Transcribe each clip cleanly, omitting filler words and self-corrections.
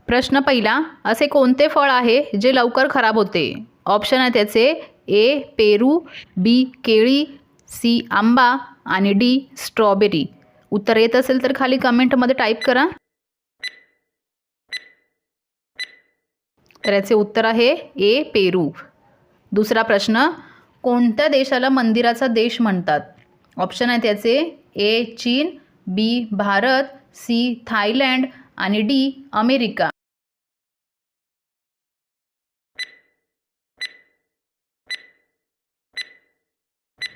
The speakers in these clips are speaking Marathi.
प्रश्न पहिला, असे कोणते फळ आहे जे लवकर खराब होते? ऑप्शन आहे त्याचे ए पेरू, बी केळी, सी आंबा आणि डी स्ट्रॉबेरी. उत्तर येत असेल तर खाली कमेंटमध्ये टाईप करा. तर याचे उत्तर आहे ए पेरू. दुसरा प्रश्न, कोणत्या देशाला मंदिराचा देश म्हणतात? ऑप्शन आहे त्याचे ए चीन, बी भारत, सी थायलंड आणि डी अमेरिका.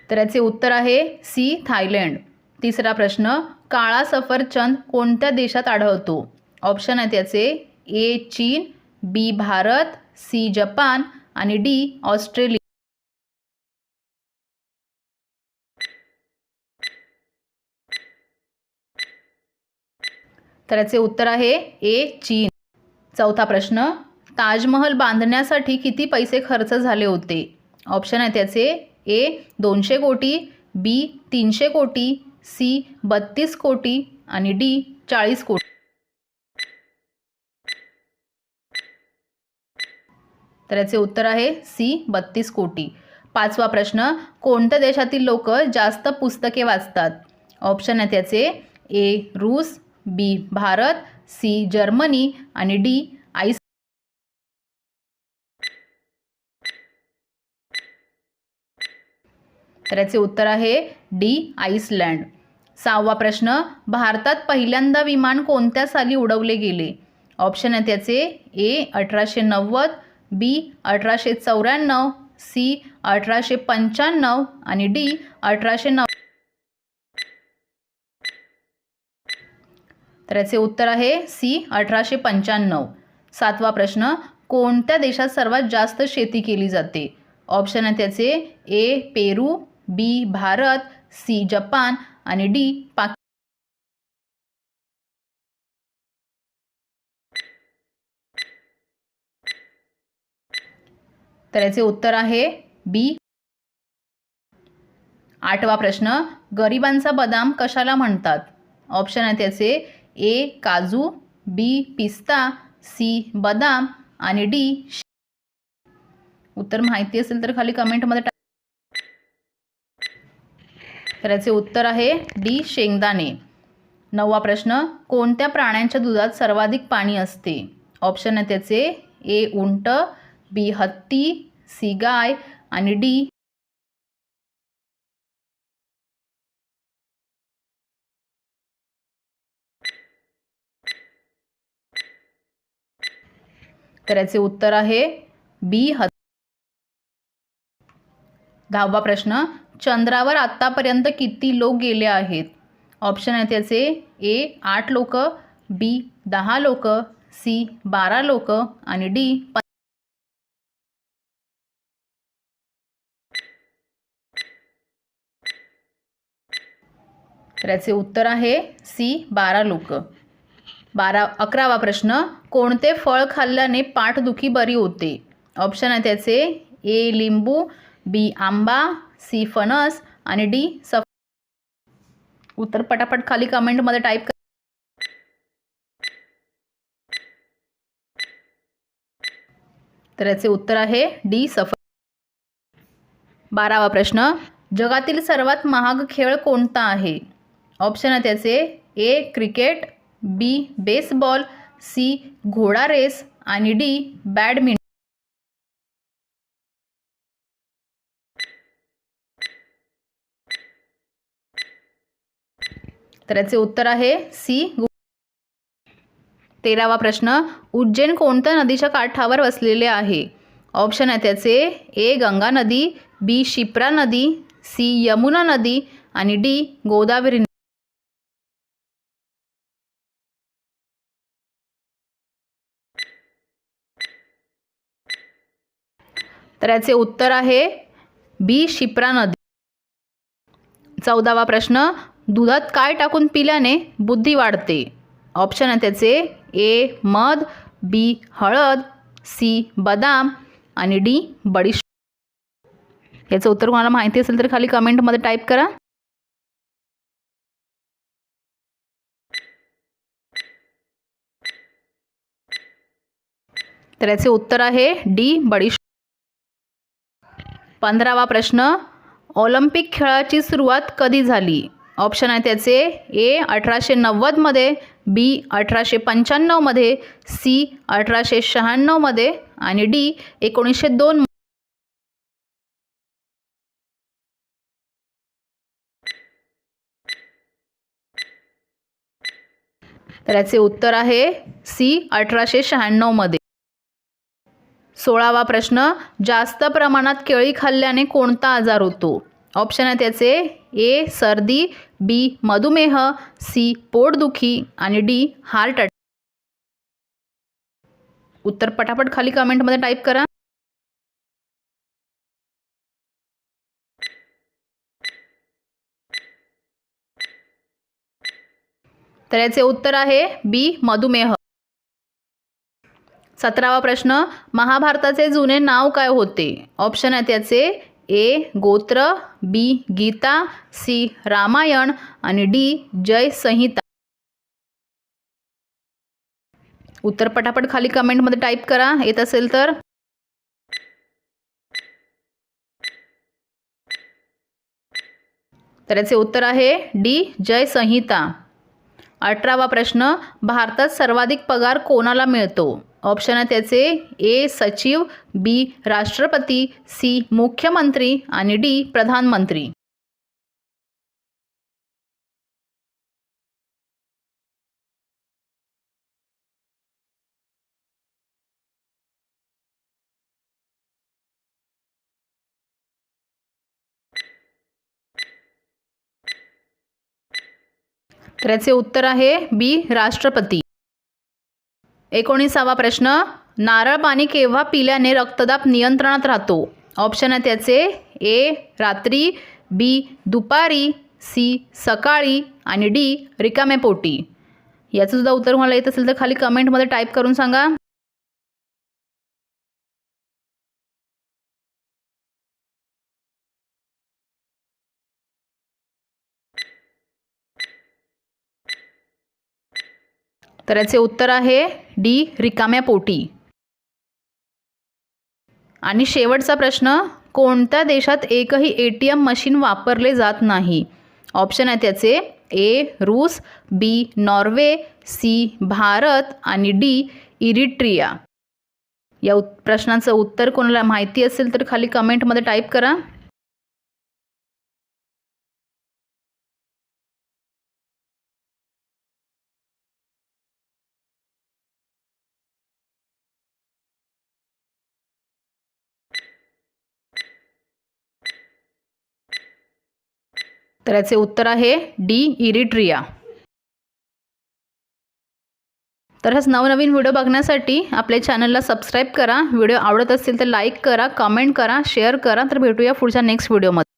तर याचे उत्तर आहे सी थायलंड. तिसरा प्रश्न, काळा सफरचंद कोणत्या देशात आढळतो? ऑप्शन आहे त्याचे ए चीन, बी भारत, सी जपान आणि डी ऑस्ट्रेलिया. तर याचे उत्तर आहे ए चीन. चौथा प्रश्न, ताजमहल बांधण्यासाठी किती पैसे खर्च झाले होते? ऑप्शन आहे त्याचे ए 200 कोटी, बी 300 कोटी, सी 32 कोटी आणि डी 40 कोटी. तर याचे उत्तर आहे सी 32 कोटी. पाचवा प्रश्न, कोणत्या देशातील लोक जास्त पुस्तके वाचतात? ऑप्शन आहे त्याचे ए रूस, बी भारत, सी जर्मनी आणि डी आईस. तर याचे उत्तर आहे डी आईसलँड. सहावा प्रश्न, भारतात पहिल्यांदा विमान कोणत्या साली उडवले गेले? ऑप्शन आहे त्याचे ए 1890, बी 1894, सी 1895 आणि डी 1890. तर याचे उत्तर आहे सी 1895. सातवा प्रश्न, कोणत्या देशात सर्वात जास्त शेती केली जाते? ऑप्शन आहे त्याचे ए पेरू, बी भारत, सी जपान आणि डी पाकिस्तान. तर याचे उत्तर आहे बी. आठवा प्रश्न, गरिबांचा बदाम कशाला म्हणतात? ऑप्शन आहे त्याचे ए काजू, बी पिस्ता, सी बदाम आणि डी. उत्तर माहिती असेल तर खाली कमेंटमध्ये तर याचे उत्तर आहे डी शेंगदाणे. नववा प्रश्न, कोणत्या प्राण्यांच्या दुधात सर्वाधिक पाणी असते? ऑप्शन आहे त्याचे ए उंट, बी हत्ती, सी गाय आणि डी. तर याचे उत्तर आहे बी हत्ती. दहावा प्रश्न, चंद्रावर आतापर्यंत किती लोक गेले आहेत? ऑप्शन आहे त्याचे ए 8 लोक, बी 10 लोक, सी 12 लोक आणि डी. तर याचे उत्तर आहे सी 12 लोक. 11वा प्रश्न, कोणते फळ खाल्ल्याने पाठदुखी बरी होते? ऑप्शन आहे त्याचे ए लिंबू, बी आंबा, सी फणस आणि डी उत्तर पटापट खाली कमेंटमध्ये टाईप करा. तर याचे उत्तर आहे डी सफरचंद. 12वा प्रश्न, जगातील सर्वात महाग खेळ कोणता आहे? ऑप्शन आहे त्याचे ए क्रिकेट, बी बेसबॉल, सी घोडा रेस आणि डी बॅडमिंटन. तर याचे उत्तर आहे सी. 13वा प्रश्न, उज्जैन कोणत्या नदीच्या काठावर वसलेले आहे? ऑप्शन आहे त्याचे ए गंगा नदी, बी शिप्रा नदी, सी यमुना नदी आणि डी गोदावरी. तर याचे उत्तर आहे बी शिप्रा नदी. 14वा प्रश्न, दुधात काय टाकून पिल्याने बुद्धी वाढते? ऑप्शन आहे त्याचे ए मध, बी हळद, सी बदाम आणि डी बडीशेप. याचं उत्तर कोणाला माहिती असेल तर खाली कमेंटमध्ये टाईप करा. तर याचे उत्तर आहे डी बडीशोप. 15वा प्रश्न, ऑलिम्पिक खेळाची सुरुवात कधी झाली? ऑप्शन आहे त्याचे ए 1890मध्ये, बी 1895मध्ये, सी 1896मध्ये आणि डी 1902. तर याचे उत्तर आहे सी 1896मध्ये. 16वा प्रश्न, जास्त प्रमाणात केळी खाल्ल्याने कोणता आजार होतो? ऑप्शन आहे त्याचे ए सर्दी, बी मधुमेह, सी पोटदुखी आणि डी हार्ट अटॅक. उत्तर पटापट खाली कमेंटमध्ये टाईप करा. तर याचे उत्तर आहे बी मधुमेह. 17वा प्रश्न, महाभारताचे जुने नाव काय होते? ऑप्शन आहे त्याचे ए गोत्र, बी गीता, सी रामायण आणि डी जय संहिता. उत्तर पटापट खाली कमेंटमध्ये टाईप करा येत असेल तर. तर याचे उत्तर आहे डी जय संहिता. 18वा प्रश्न, भारतात सर्वाधिक पगार कोणाला मिळतो? ऑप्शन आहे त्याचे ए सचिव, बी राष्ट्रपती, सी मुख्यमंत्री आणि डी प्रधानमंत्री. तर याचे उत्तर आहे बी राष्ट्रपती. 19वा प्रश्न, नारळ पाणी केव्हा पिल्याने रक्तदाब नियंत्रणात राहतो? ऑप्शन आहे त्याचे ए रात्री, बी दुपारी, सी सकाळी आणि डी रिकाम्या पोटी. याचं सुद्धा उत्तर मला येत असेल तर खाली कमेंटमध्ये टाईप करून सांगा. तर याचे उत्तर आहे डी रिकाम्या पोटी. आणि शेवटचा प्रश्न, कोणत्या देशात एकही ATM मशीन वापरले जात नाही? ऑप्शन आहे त्याचे ए रूस, बी नॉर्वे, सी भारत आणि डी इरिट्रिया. या प्रश्नाचं उत्तर कोणाला माहिती असेल तर खाली कमेंटमध्ये टाईप करा. तर याचे उत्तर आहे डी इरिट्रिया. तर हाच नवनवीन व्हिडिओ बघण्यासाठी आपल्या चॅनलला सबस्क्राईब करा. व्हिडिओ आवडत असेल तर लाईक करा, कमेंट करा, शेअर करा. तर भेटूया पुढच्या नेक्स्ट व्हिडिओमध्ये.